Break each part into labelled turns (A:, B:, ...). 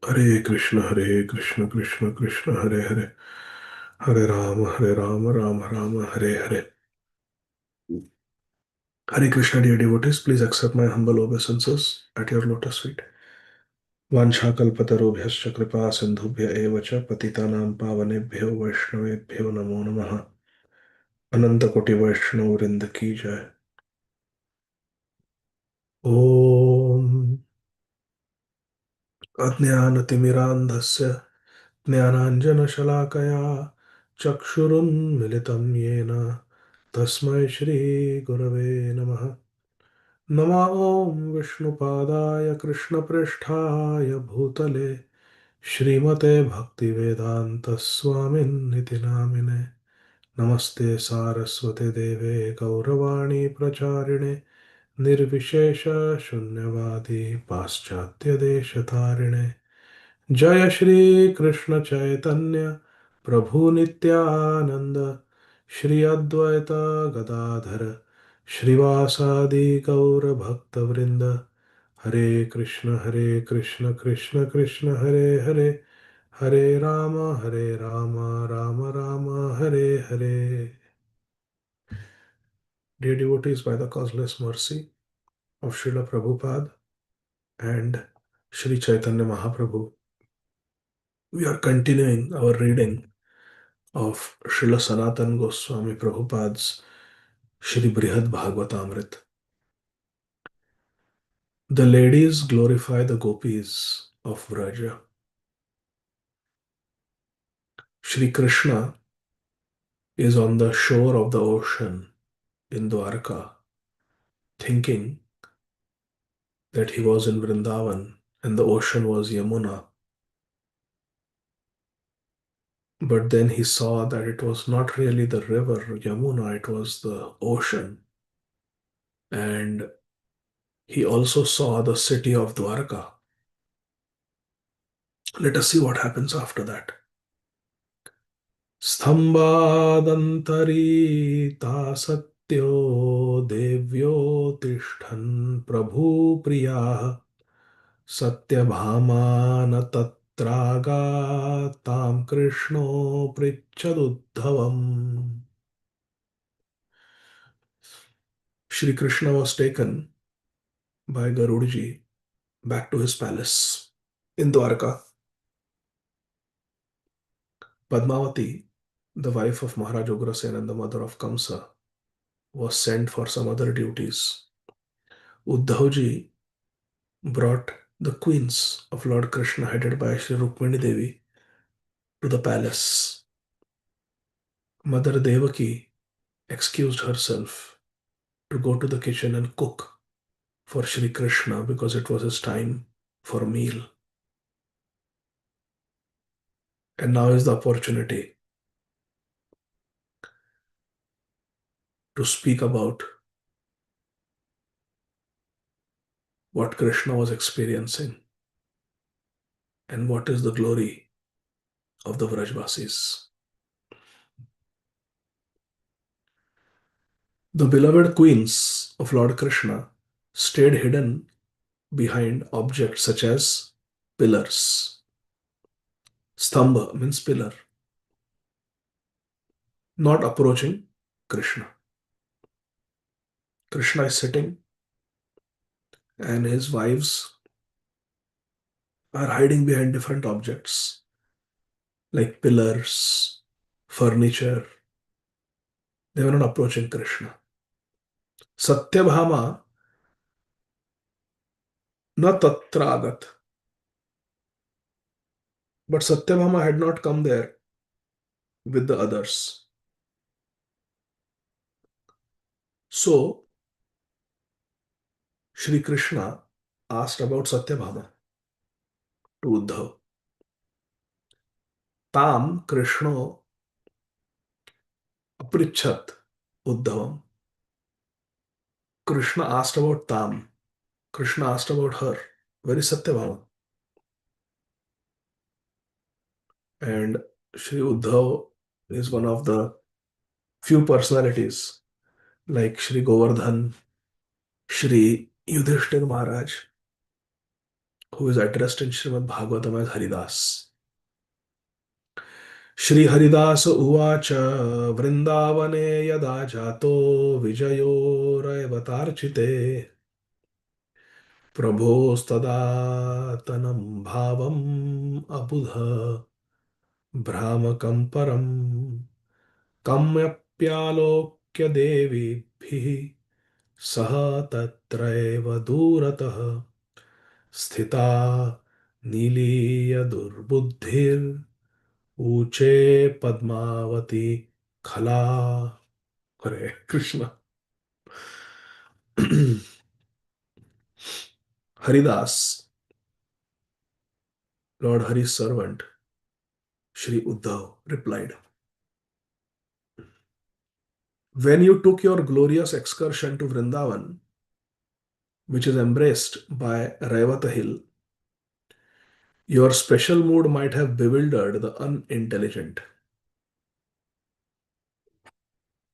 A: Hare Krishna, Krishna Krishna, Hare Hare, Hare Rama, Rama Rama, Hare Hare. Hare Krishna, dear devotees, please accept my humble obeisances at your lotus feet. वाञ्छाकल्पतरुभ्यश्च कृपा सिन्धुभ्य एव च पतितानां पावनेभ्यो वैष्णवेभ्यो नमो नमः। अनंत कोटि वैष्णव वृंद की जय। ओम अज्ञानतिमिरान्धस्य ज्ञानाञ्जनशलाकया चक्षुरुन्मिलितं येन तस्मै श्रीगुरवे नमः। नमः ॐ विष्णुपादाय कृष्णप्रेष्ठाय भूतले श्रीमते भक्तिवेदान्तस्वामिन्निति नामिने। नमस्ते सारस्वते देवे गौरवाणी प्रचारिणे निर्विशेष शून्यवादी पाश्चात्य देशतारिणे। जय श्री कृष्ण चैतन्य प्रभु नित्यानंद श्री अद्वैत गदाधर श्रीवासादि गौर भक्त वृंद। हरे कृष्ण कृष्ण कृष्ण हरे हरे, हरे Ram Ram Ram Hare Hare. Dear devotees, by the causeless mercy of Srila Prabhupada and Sri Chaitanya Mahaprabhu, we are continuing our reading of Srila Sanatan Goswami Prabhupada's Shri Brihad Bhagavatamrita. The ladies glorify the gopis of Vraja. Shri Krishna is on the shore of the ocean in Dwarka, thinking that he was in Vrindavan and the ocean was Yamuna. But then he saw that it was not really the river Yamuna, it was the ocean. And he also saw the city of Dwarka. Let us see what happens after that. स्तम्भादन्तरीता सत्यो देव्यो तिष्ठन् प्रभुप्रियाः Satyabhama न तत्रागातां कृष्णो पृच्छदुद्धवम्. Shri Krishna was taken by Garudji back to his palace in Dwarka. Padmavati, the wife of Maharaj Ugrasen and the mother of Kamsa, was sent for some other duties. Uddhavji brought the queens of Lord Krishna, headed by Sri Rukmini Devi, to the palace. Mother Devaki excused herself to go to the kitchen and cook for Sri Krishna because it was his time for a meal. And now is the opportunity to speak about what Krishna was experiencing and what is the glory of the Vrajvasis. The beloved queens of Lord Krishna stayed hidden behind objects such as pillars. Stambha means pillar, not approaching Krishna. Krishna is sitting and his wives are hiding behind different objects like pillars, furniture. They were not approaching Krishna. Satyabhama na tatragat. But Satyabhama had not come there with the others. So, Shri Krishna asked about Satyabhama to Uddhav. Tam Krishno aprichat Uddhavam. Krishna asked about Tam. Krishna asked about her. Where is Satyabhama? And Shri Uddhav is one of the few personalities like Shri Govardhan, Shri Yudhishthir Maharaj, who is addressed in Srimad Bhagavatam as Haridas. Shri Haridas Uvacha Vrindavane Yada Jato Vijayo Raivatarchite Prabhostadanam Bhavam Abudha Brahmakam Param Kamyapyalokya Devibhi Saha Tatraiva Duratah Sthita Niliya Durbuddhir Uche Padmavati Khala. Hare Krishna. Haridas, Lord Hari's servant, Shri Uddhav, replied, when you took your glorious excursion to Vrindavan, which is embraced by Raivata Hill, your special mood might have bewildered the unintelligent.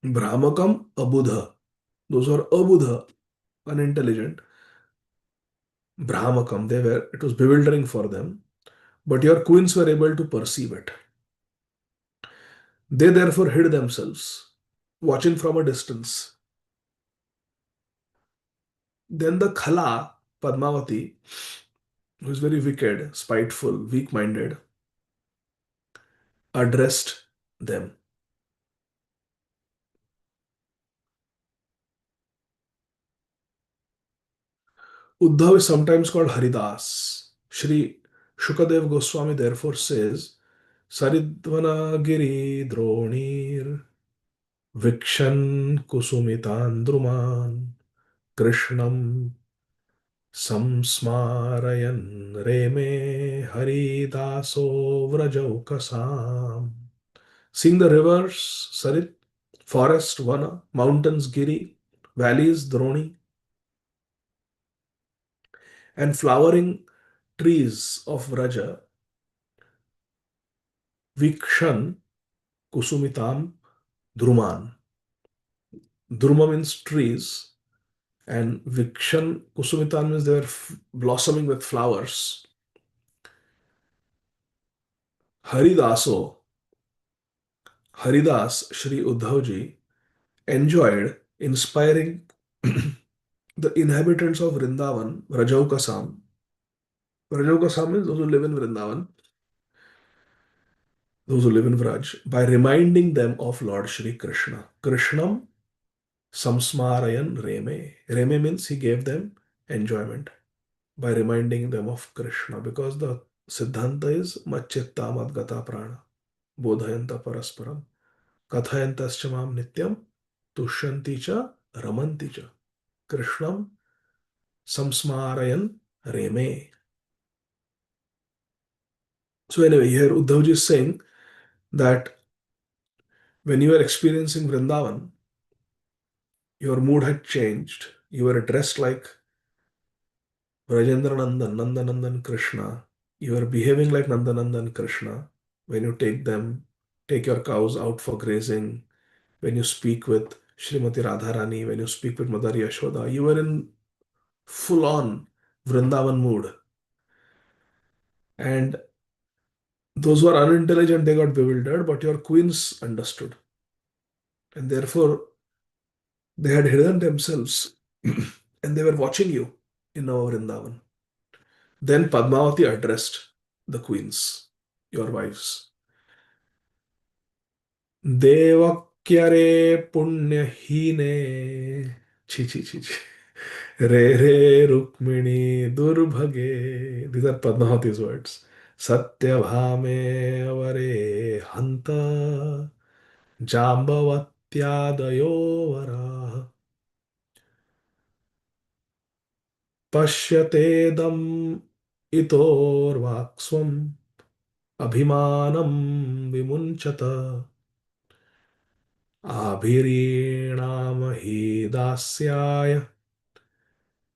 A: Brahmakam Abudha, those who are Abudha, unintelligent, Brahmakam, it was bewildering for them, but your queens were able to perceive it. They therefore hid themselves, watching from a distance. Then the Khala, Padmavati, who is very wicked, spiteful, weak minded, addressed them. Uddhav is sometimes called Haridas. Shri Shukadev Goswami therefore says, Saridvana Giri Dronir Vikshan Kusumitan Druman Krishnam Samsmarayan Reme Haridaso Vrajaukasam. Seeing the rivers, Sarit, forest, Vana, mountains, Giri, valleys, Droni, and flowering trees of Vraja, Vikshan, Kusumitam, Dhruman. Dhruma means trees, and Vikshan, Kusumitam means they are blossoming with flowers. Haridaso, Haridas, Shri Uddhavji, enjoyed inspiring the inhabitants of Vrindavan, Vrajaukasam. Vrajaukasam means those who live in Vrindavan, those who live in Vraj, by reminding them of Lord Shri Krishna. Krishnam Samsmarayan Reme. Reme means he gave them enjoyment by reminding them of Krishna, because the Siddhanta is Macchitta Madgata Prana Bodhayanta Parasparam Kathayantascha Mam Nityam Tushyanti Cha Ramanti Cha Krishnam Samsmarayan Reme. So anyway, here Uddhavji is saying that when you are experiencing Vrindavan, your mood had changed. You were dressed like Brajendra Nandan, Nandanandan Krishna. You are behaving like Nandanandan Krishna when you take your cows out for grazing, when you speak with Srimati Radharani, when you speak with Mother Yashoda. You were in full on Vrindavan mood. And those who are unintelligent, they got bewildered, but your queens understood. And therefore, they had hidden themselves and they were watching you in our Vrindavan. Then Padmavati addressed the queens, your wives. Devakyare punyahine chi chi chi chi re re rukmini durbhage. These are Padmavati's words. Satyabhame avare hanta jambavatyadayo vara pashyatedam itorvaksvam abhimanam vimunchata abhirinamahi dasyaya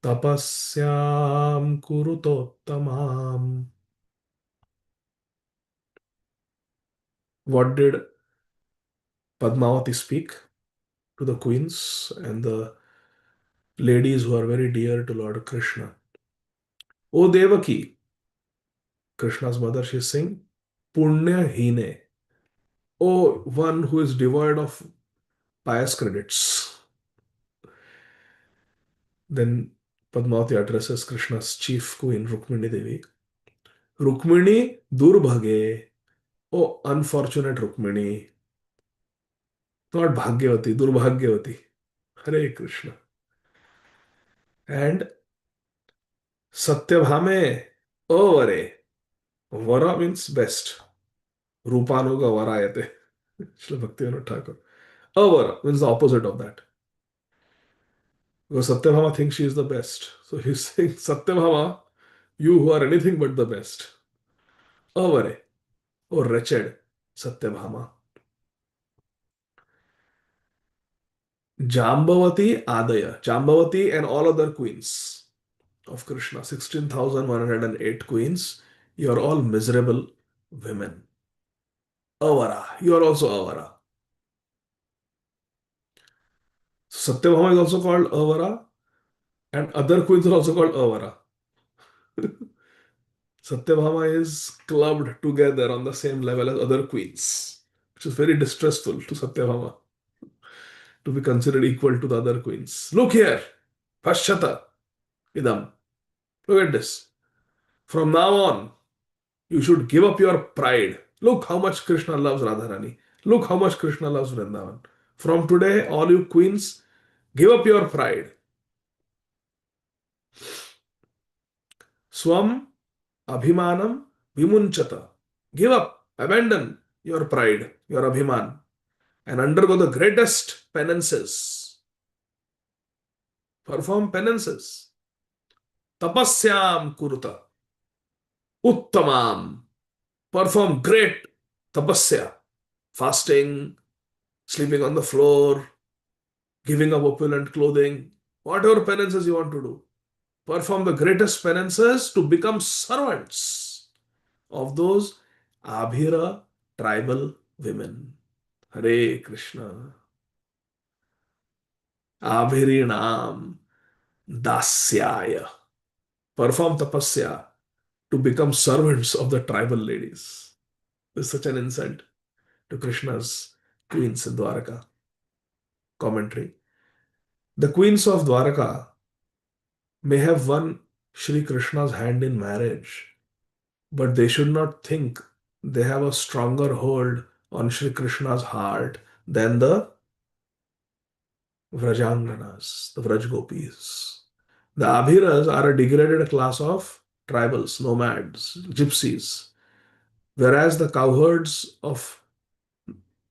A: tapasyam kurutottamam. What did Padmavati speak to the queens and the ladies who are very dear to Lord Krishna? O Devaki, Krishna's mother, she's saying, Punya hine. Oh, one who is devoid of pious credits. Then Padmavati addresses Krishna's chief queen, Rukmini Devi. Rukmini Durbhage. Oh, unfortunate Rukmini. Not Bhagyavati, Durbhagyavati. Hare Krishna. And Satyabhame. Oh, Vare. Vara means best. Rupanuga Varayate. Srila Bhaktivinoda Thakur. Avara means the opposite of that. Because Satyabhama thinks she is the best. So he's saying, Satyabhama, you who are anything but the best. Avare. Oh, wretched Satyabhama. Jambavati Adaya. Jambavati and all other queens of Krishna, 16,108 queens. You are all miserable women. Avara. You are also Avara. So Satyabhama is also called Avara, and other queens are also called Avara. Satyabhama is clubbed together on the same level as other queens, which is very distressful to Satyabhama to be considered equal to the other queens. Look here, Pashchata idam. Look at this. From now on, you should give up your pride. Look how much Krishna loves Radharani. Look how much Krishna loves Vrindavan. From today, all you queens, give up your pride. Swam abhimanam vimunchata. Give up, abandon your pride, your abhiman, and undergo the greatest penances. Perform penances. Tapasyam kuruta. Uttamam. Perform great tapasya. Fasting, sleeping on the floor, giving up opulent clothing, whatever penances you want to do. Perform the greatest penances to become servants of those Abhira tribal women. Hare Krishna. Abhirinam Dasyaya. Perform tapasya to become servants of the tribal ladies. This is such an insult to Krishna's queens in Dwaraka. Commentary. The queens of Dwaraka may have won Sri Krishna's hand in marriage, but they should not think they have a stronger hold on Sri Krishna's heart than the Vrajanganas, the Vraj Gopis. The Abhiras are a degraded class of tribals, nomads, gypsies, whereas the cowherds of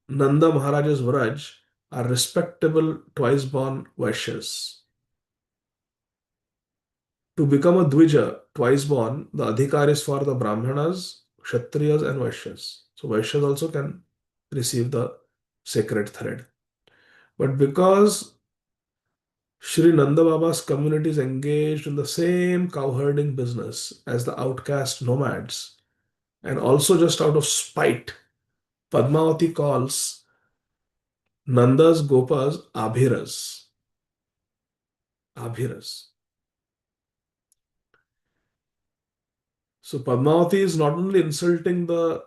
A: Nanda Maharaj's Vraj are respectable twice born Vaishyas. To become a Dvija, twice born, the adhikar is for the Brahmanas, Kshatriyas, and Vaishyas. So Vaishyas also can receive the sacred thread. But because Sri Nanda Baba's community is engaged in the same cowherding business as the outcast nomads, and also just out of spite, Padmavati calls Nanda's Gopas Abhiras. Abhiras. So Padmavati is not only insulting the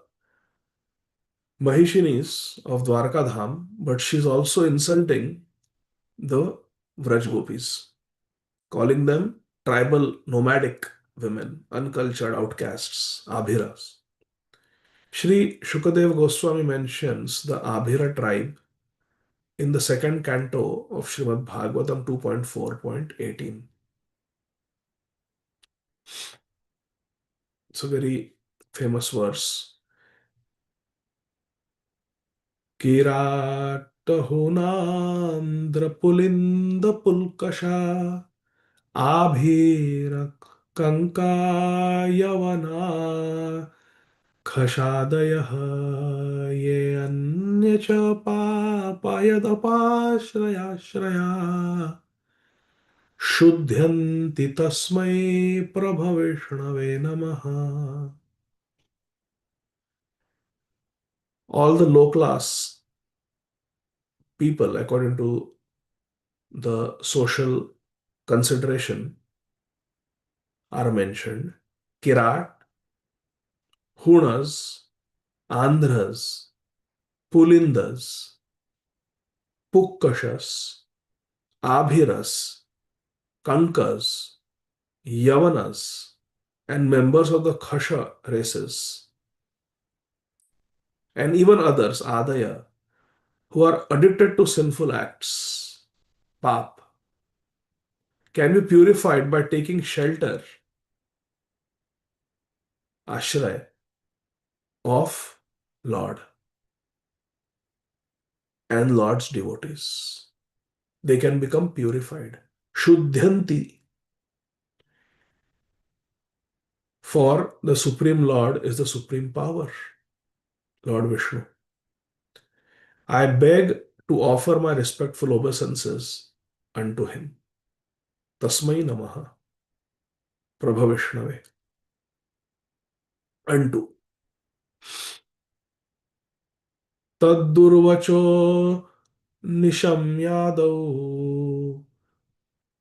A: Mahishinis of Dwarka Dham, but she's also insulting the Vraj Gopis, calling them tribal nomadic women, uncultured outcasts, Abhiras. Sri Shukadev Goswami mentions the Abhira tribe in the second canto of Srimad Bhagavatam 2.4.18. It's a very famous verse. Kiratahunandra pulinda pulkasha Abhirak Kankayavana Khashadayah Ye Anyacha Papayadapashraya Shuddhyanti Tasmai Prabhavishnave Namaha. All the low class people, according to the social consideration, are mentioned. Kirat, Hunas, Andhras, Pulindas, Pukkashas, Abhiras, Kankas, Yavanas, and members of the Khasha races, and even others, Adaya, who are addicted to sinful acts, Pap, can be purified by taking shelter, Ashray, of Lord and Lord's devotees. They can become purified. Shuddhanti, for the Supreme Lord is the supreme power, Lord Vishnu. I beg to offer my respectful obeisances unto him. Tasmai Namaha, Prabhavishnave, unto. Taddurvacho Nishamyadau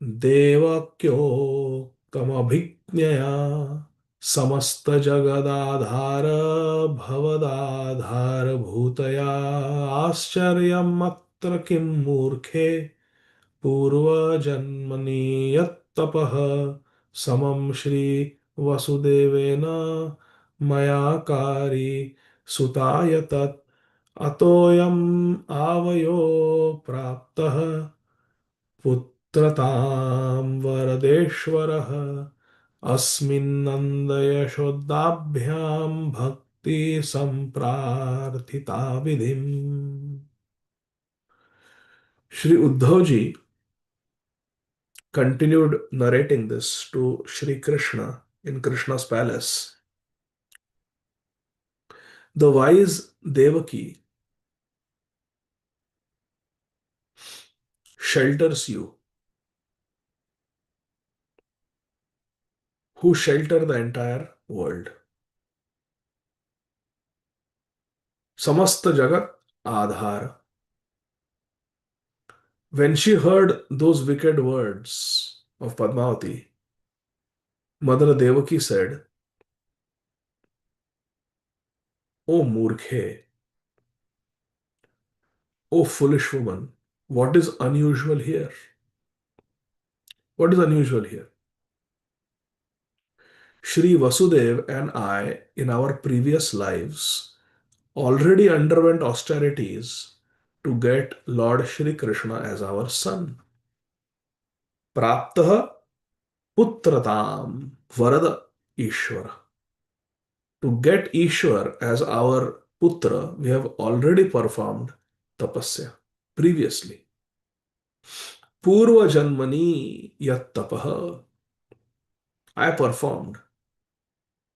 A: Devakyo Kamabhignaya Samasta Jagadadhara Bhavadadhara Bhutaya Ascharyam Atra Kim Murkhe Purva Janmani Samam Shri Vasudevena Mayakari Sutayatat Atoyam Avayo Praptah Putratam Varadeshwarah Asminnandayashodabhyam Bhakti Samprarthita Vidhim. Shri Uddhav ji continued narrating this to Shri Krishna in Krishna's palace. The wise Devaki shelters you, who shelter the entire world. Samasta Jagat Adhara. When she heard those wicked words of Padmavati, Mother Devaki said, O Murkhe, O foolish woman, what is unusual here? What is unusual here? Shri Vasudev and I, in our previous lives, already underwent austerities to get Lord Shri Krishna as our son. Praptah Putratam Varada Ishvara. To get Ishwar as our Putra, we have already performed tapasya previously. Purva Janmani Yat Tapaha. I performed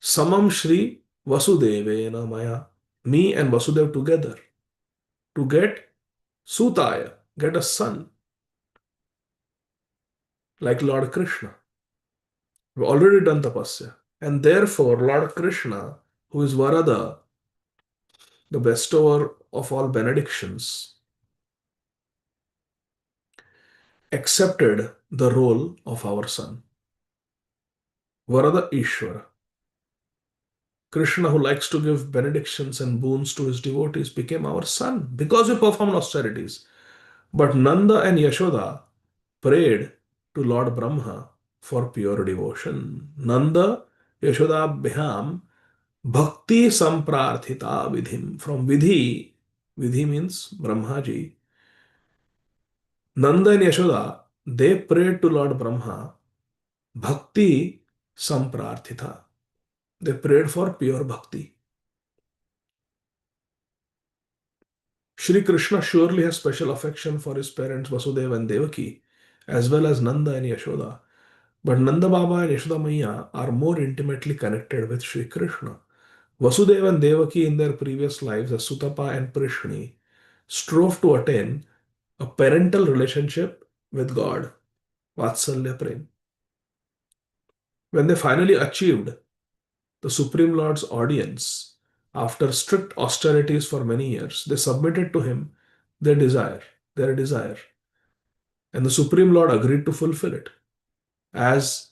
A: Samam Shri Vasudevena Maya. Me and Vasudev together to get Sutaya, get a son like Lord Krishna. We've already done tapasya. And therefore, Lord Krishna, who is Varada, the bestower of all benedictions, accepted the role of our son. Varada Ishvara. Krishna, who likes to give benedictions and boons to his devotees, became our son because we performed austerities. But Nanda and Yashoda prayed to Lord Brahma for pure devotion. Nanda Yashoda Bhyam Bhakti Samprarthita Vidhim. From Vidhi, Vidhi means Brahmaji. Nanda and Yashoda, they prayed to Lord Brahma Bhakti Samprarthita. They prayed for pure bhakti. Shri Krishna surely has special affection for his parents Vasudeva and Devaki, as well as Nanda and Yashoda. But Nanda Baba and Yashoda Maiya are more intimately connected with Shri Krishna. Vasudeva and Devaki in their previous lives as Sutapa and Prishni strove to attain a parental relationship with God, Vatsalya Prem. When they finally achieved the Supreme Lord's audience, after strict austerities for many years, they submitted to him their desire, their desire. And the Supreme Lord agreed to fulfill it, as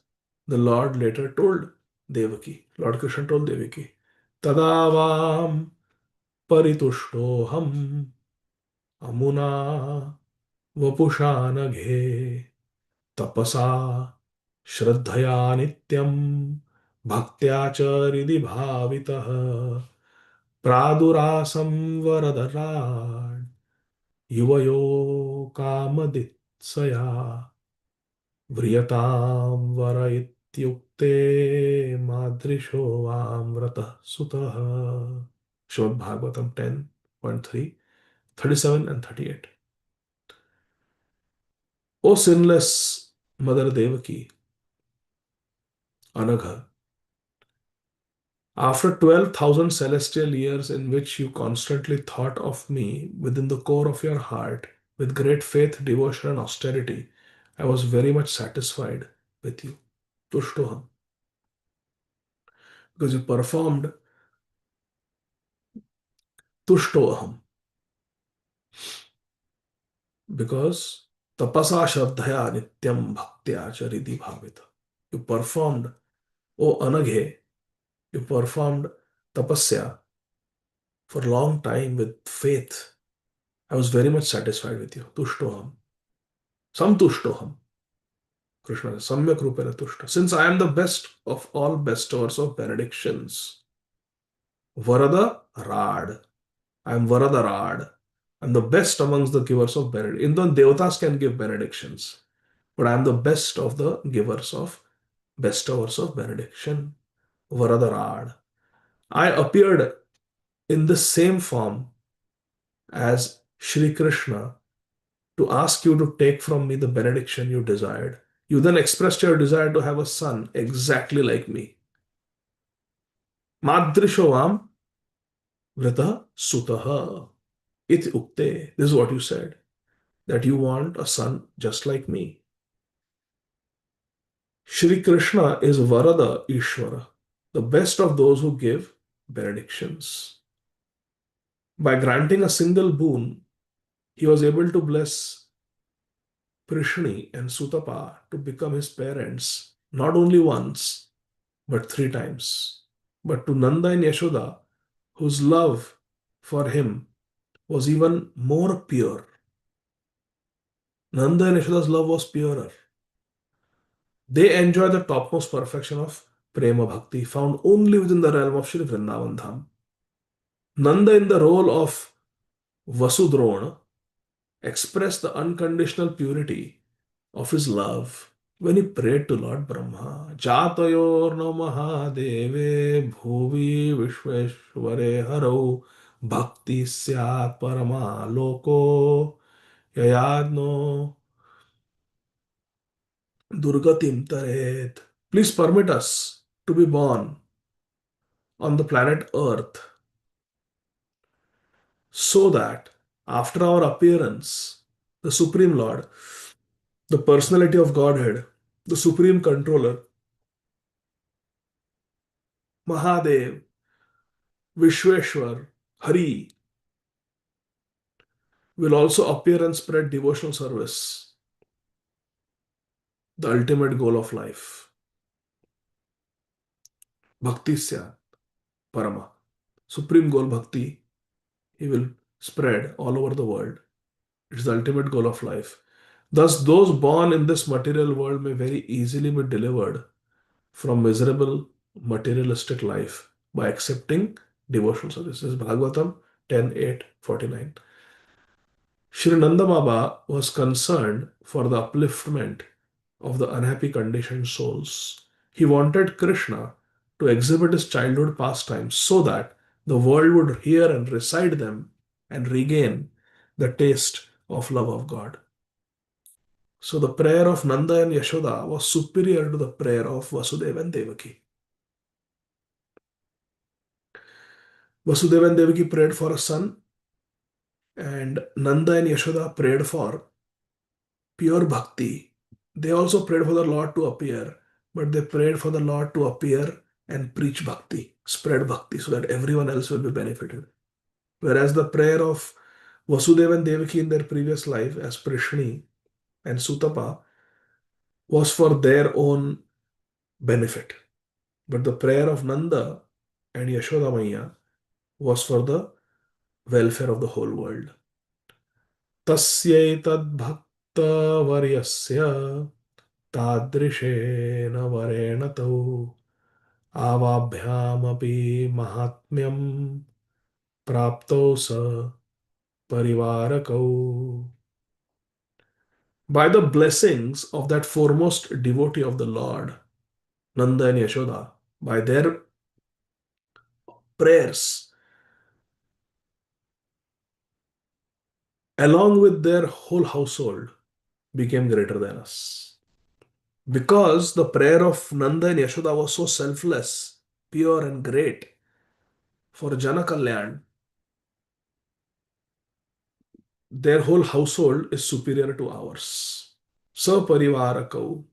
A: the Lord later told Devaki. Lord Krishna told Devaki तदावाम परितुष्टोऽहम् अमुना वपुषा नघे तपसा श्रद्धया नित्यं भक्त्या च हृदि भावितः प्रादुरासं वरदरान् युवयो कामदित्सया व्रियतां वर इत्युक्ते मादृशो वामृतः सुतः. Srimad Bhagavatam 10.3, 37 and 38. O sinless Mother Devaki, Anagha, after 12,000 celestial years in which you constantly thought of me within the core of your heart with great faith, devotion, and austerity, I was very much satisfied with you. Tushtoham. Because you performed Tushtoham. Because tapasa shraddhaya nityam bhaktya charidi bhavita. You performed, O Anaghe, you performed tapasya for a long time with faith. I was very much satisfied with you. Tushtoham. Samtushtoham. Krishna says, Samyak Rupena Tushta. Since I am the best of all bestowers of benedictions, Varada Rad. I am Varada Rad. I'm the best amongst the givers of benediction. Even devatas can give benedictions, but I am the best of the givers of bestowers of benediction. Varada Rad. I appeared in the same form as Shri Krishna to ask you to take from me the benediction you desired. You then expressed your desire to have a son exactly like me. Madrishovam vrita sutaha iti ukte. This is what you said, that you want a son just like me. Shri Krishna is Varada Ishvara, the best of those who give benedictions. By granting a single boon, he was able to bless Prishni and Sutapa to become his parents not only once but three times. But to Nanda and Yashoda, whose love for him was even more pure. Nanda and Yashoda's love was purer. They enjoy the topmost perfection of Prema Bhakti found only within the realm of Shri Vrindavan Dham. Nanda, in the role of Vasudrona, expressed the unconditional purity of his love when he prayed to Lord Brahma. Jatayor no Mahadeve bhuvi vishveshware haro bhakti syat parama loko yayadno durgatim taret. Please permit us to be born on the planet Earth so that after our appearance, the Supreme Lord, the personality of Godhead, the Supreme Controller, Mahadev, Vishweshwar, Hari, will also appear and spread devotional service, the ultimate goal of life. Bhakti Syat Parama. Supreme goal Bhakti, he will spread all over the world. It's the ultimate goal of life. Thus, those born in this material world may very easily be delivered from miserable materialistic life by accepting devotional service. This is Bhagavatam 10.8.49. Shri Nanda Baba was concerned for the upliftment of the unhappy conditioned souls. He wanted Krishna to exhibit his childhood pastimes so that the world would hear and recite them and regain the taste of love of God. So the prayer of Nanda and Yashoda was superior to the prayer of Vasudeva and Devaki. Vasudeva and Devaki prayed for a son, and Nanda and Yashoda prayed for pure bhakti. They also prayed for the Lord to appear, but they prayed for the Lord to appear and preach bhakti, spread bhakti, so that everyone else will be benefited. Whereas the prayer of Vasudeva and Devaki in their previous life as Prishni and Sutapa was for their own benefit. But the prayer of Nanda and Yashoda Maya was for the welfare of the whole world. तस्यैतद्भक्तवर्यस्य तादृशेन वरेण तौ आवाभ्यामपि महात्म्यं प्राप्तौ स परिवारकौ. By the blessings of that foremost devotee of the Lord, Nanda and Yashoda, by their prayers, along with their whole household, became greater than us. Because the prayer of Nanda and Yashoda was so selfless, pure, and great for Janakalyan, their whole household is superior to ours. Saparivarakau.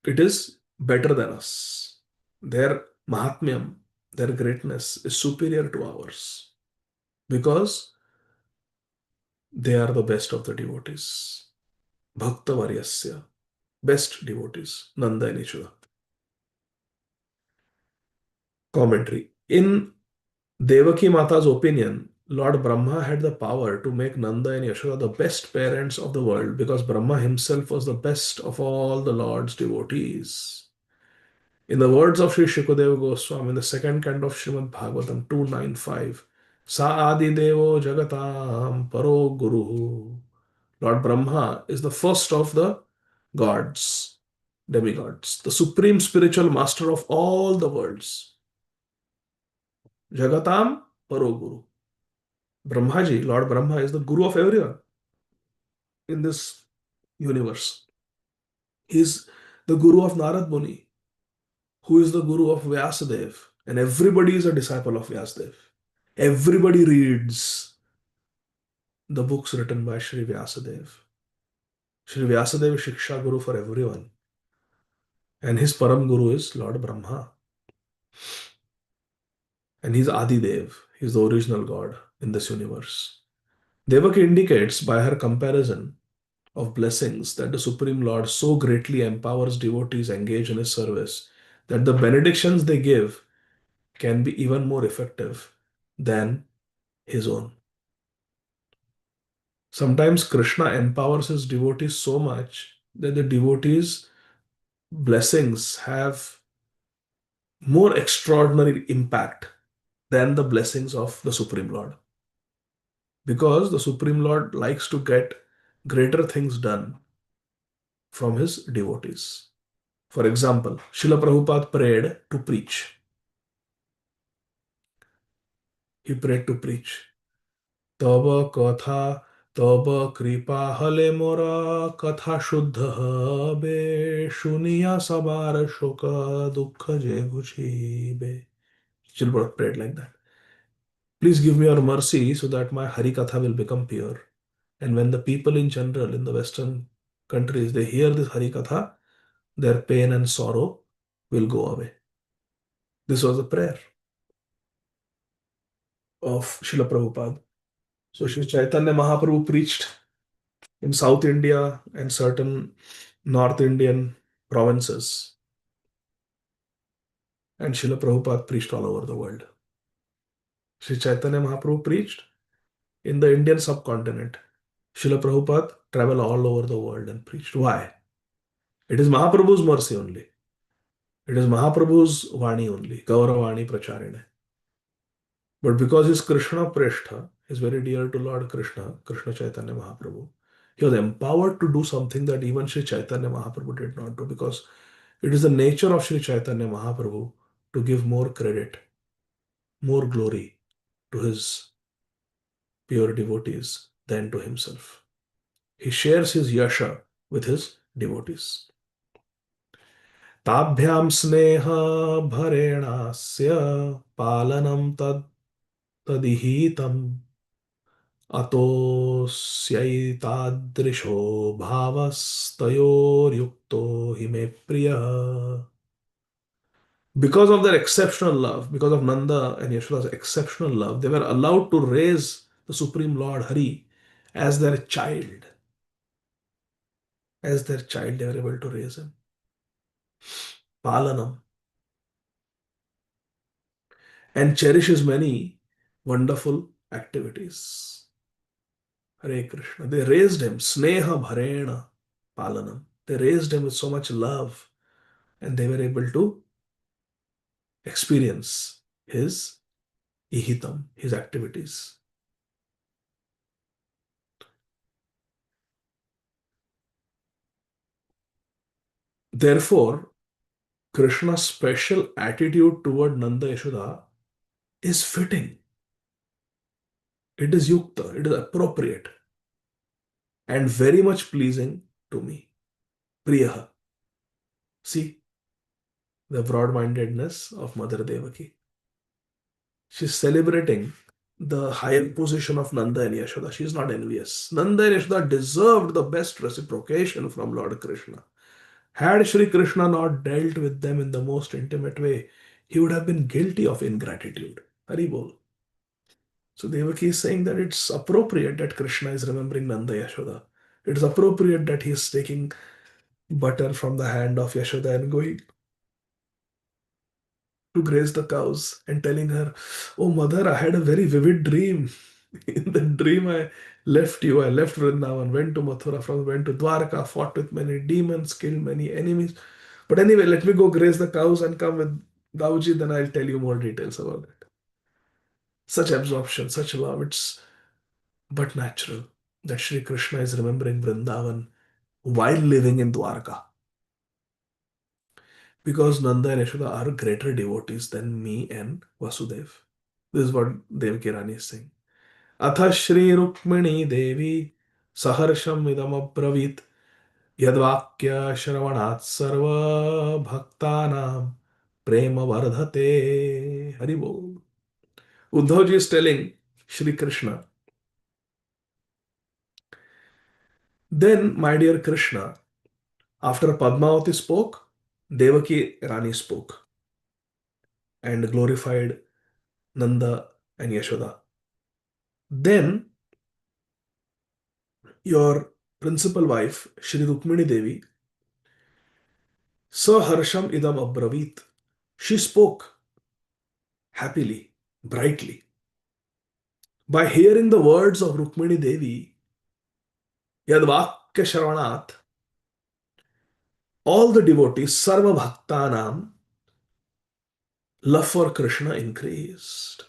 A: It is better than us. Their Mahatmyam, their greatness is superior to ours because they are the best of the devotees. Bhakta Varyasya, best devotees, Nanda and Yashoda. Commentary. In Devaki Mata's opinion, Lord Brahma had the power to make Nanda and Yashoda the best parents of the world because Brahma himself was the best of all the Lord's devotees. In the words of Sri Shukadeva Goswami in the second canto of Srimad Bhagavatam 295, Sa Adi Devo Jagatam Paro Guru. Lord Brahma is the first of the gods, demigods, the supreme spiritual master of all the worlds. Jagatam Paro Guru. Brahmaji, Lord Brahma, is the guru of everyone in this universe. He is the guru of Narad Muni, who is the guru of Vyasadev, and everybody is a disciple of Vyasadev. Everybody reads the books written by Sri Vyasadev. Sri Vyasadev is Shiksha Guru for everyone, and his Param Guru is Lord Brahma, and he's Adi Dev. He's the original God in this universe. Devaki indicates by her comparison of blessings that the Supreme Lord so greatly empowers devotees engaged in his service that the benedictions they give can be even more effective than his own. Sometimes Krishna empowers his devotees so much that the devotees' blessings have more extraordinary impact than the blessings of the Supreme Lord. Because the Supreme Lord likes to get greater things done from his devotees. For example, Srila Prabhupada prayed to preach. He prayed to preach. Tava katha, tava kripa hale mora katha shuddha habe shuniya sabar shoka dukkha je be. Srila Prabhupada prayed like that. Please give me your mercy so that my Hari Katha will become pure. And when the people in general in the Western countries they hear this Hari Katha, their pain and sorrow will go away. This was a prayer of Srila Prabhupada. So Sri Chaitanya Mahaprabhu preached in South India and certain North Indian provinces. And Srila Prabhupada preached all over the world. Sri Chaitanya Mahaprabhu preached in the Indian subcontinent. Srila Prabhupada traveled all over the world and preached. Why? It is Mahaprabhu's mercy only. It is Mahaprabhu's Vani only, Gauravani Pracharine. But because his Krishna Preshtha is very dear to Lord Krishna, Krishna Chaitanya Mahaprabhu, he was empowered to do something that even Sri Chaitanya Mahaprabhu did not do because it is the nature of Sri Chaitanya Mahaprabhu to give more credit, more glory to his pure devotees than to himself. He shares his yasha with his devotees. ताभ्यां स्नेह भरेणास्य पालनं तदिहीतम् अतोऽस्यैतादृशो भावस्तयोर्युक्तो हि मे प्रियः. Because of their exceptional love, because of Nanda and Yashoda's exceptional love, they were allowed to raise the Supreme Lord Hari as their child. As their child, they were able to raise him. Palanam, and cherishes many wonderful activities. Hare Krishna. They raised him, Sneha Bharena Palanam. They raised him with so much love, and they were able to experience his ihitam, his activities. Therefore, Krishna's special attitude toward Nanda Yashoda is fitting. It is yukta, it is appropriate, and very much pleasing to me. Priyaha. See the broad mindedness of Mother Devaki. She's celebrating the higher position of Nanda and Yashoda. She's not envious. Nanda and Yashoda deserved the best reciprocation from Lord Krishna. Had Sri Krishna not dealt with them in the most intimate way, he would have been guilty of ingratitude. Haribol. So Devaki is saying that it's appropriate that Krishna is remembering Nanda Yashoda. It's appropriate that he is taking butter from the hand of Yashoda and going to graze the cows and telling her, "Oh, mother, I had a very vivid dream. In the dream, I left you. I left Vrindavan, went to Mathura, went to Dwarka, fought with many demons, killed many enemies. But anyway, let me go graze the cows and come with Dauji, then I'll tell you more details about it." Such absorption, such love, it's but natural that Sri Krishna is remembering Vrindavan while living in Dwarka. Because Nanda and Yashoda are greater devotees than me and Vasudev. This is what Devaki Rani is saying. Atha Shri Rukmini Devi Saharsham Idam Abravit Yadvakya Shravanat Sarva Bhaktanam Prema Vardhate. Haribol. Uddhavji is telling Shri Krishna, then, my dear Krishna, after Padmavati spoke, Devaki Rani spoke and glorified Nanda and Yashoda. Then your principal wife, Shri Rukmini Devi, Saharsham idam abravit. She spoke happily, brightly. By hearing the words of Rukmini Devi, Yadvakya Shravanat, all the devotees, Sarva Bhaktanam, love for Krishna increased.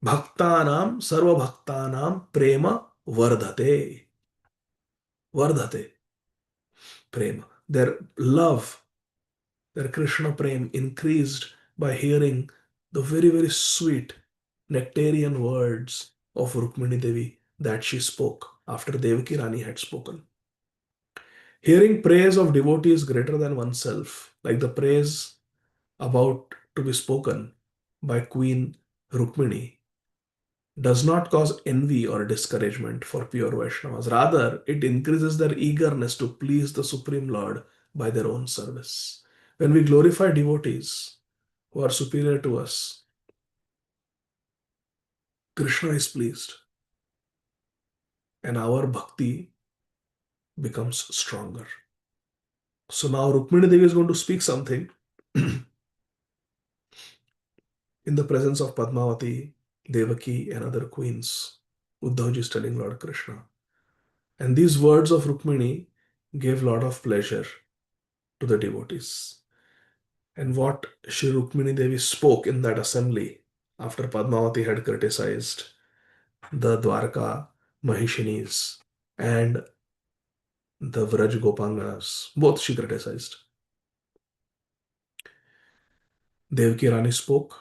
A: Bhaktanam, Sarva Bhaktanam, Prema Vardhate. Vardhate. Prema. Their love, their Krishna Prem increased by hearing the very, very sweet nectarian words of Rukmini Devi that she spoke after Devaki Rani had spoken. Hearing praise of devotees greater than oneself, like the praise about to be spoken by Queen Rukmini, does not cause envy or discouragement for pure Vaishnavas. Rather, it increases their eagerness to please the Supreme Lord by their own service. When we glorify devotees who are superior to us, Krishna is pleased and our bhakti becomes stronger. So now Rukmini Devi is going to speak something in the presence of Padmavati, Devaki, and other queens. Uddhavji is telling Lord Krishna. And these words of Rukmini gave a lot of pleasure to the devotees. And what Shri Rukmini Devi spoke in that assembly after Padmavati had criticized the Dwarka Mahishinis and the Vraj Gopanganas, both she criticized. Devaki Rani spoke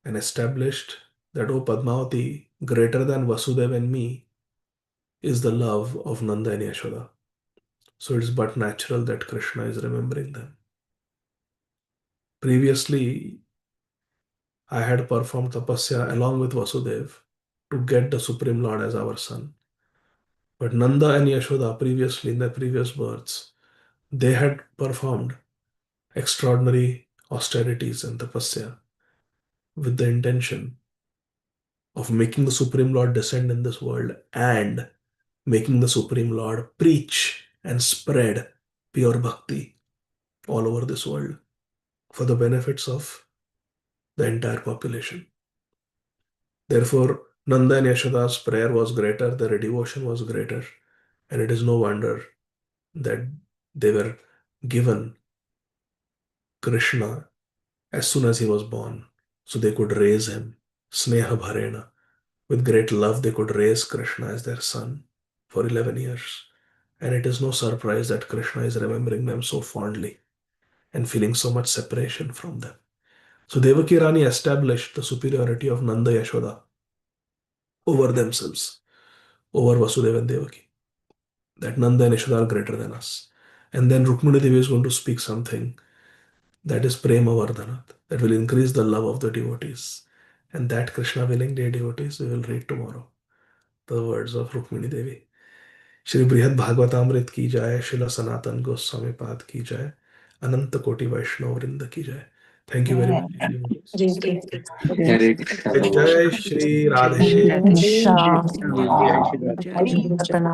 A: and established that, O Padmavati, greater than Vasudeva and me is the love of Nanda and Yashoda. So it's but natural that Krishna is remembering them. Previously, I had performed tapasya along with Vasudeva to get the Supreme Lord as our son. But Nanda and Yashoda previously, in their previous births, they had performed extraordinary austerities and tapasya with the intention of making the Supreme Lord descend in this world and making the Supreme Lord preach and spread pure bhakti all over this world. for the benefits of the entire population. Therefore, Nanda and Yashoda's prayer was greater, their devotion was greater, and it is no wonder that they were given Krishna as soon as he was born, so they could raise him. Sneha Bharena. With great love, they could raise Krishna as their son for 11 years. And it is no surprise that Krishna is remembering them so fondly and feeling so much separation from them. So Devaki Rani established the superiority of Nanda Yashoda over themselves, over Vasudeva and Devaki. That Nanda and Yashoda are greater than us. And then Rukmini Devi is going to speak something that is Prema Vardhanat, that will increase the love of the devotees. And that Krishna willing dear devotees we will read tomorrow. The words of Rukmini Devi. Shri बृहद भागवतामृत की जाय, शिला सनातन गोस्वामी पाद की जाय, अनंत कोटि वैष्णव वृंद की जाय. Thank you very much.
B: Hare Krishna.
A: जय Shri Radhe.
C: Krishna.
B: Jai Shri Ram.
C: Hare Krishna.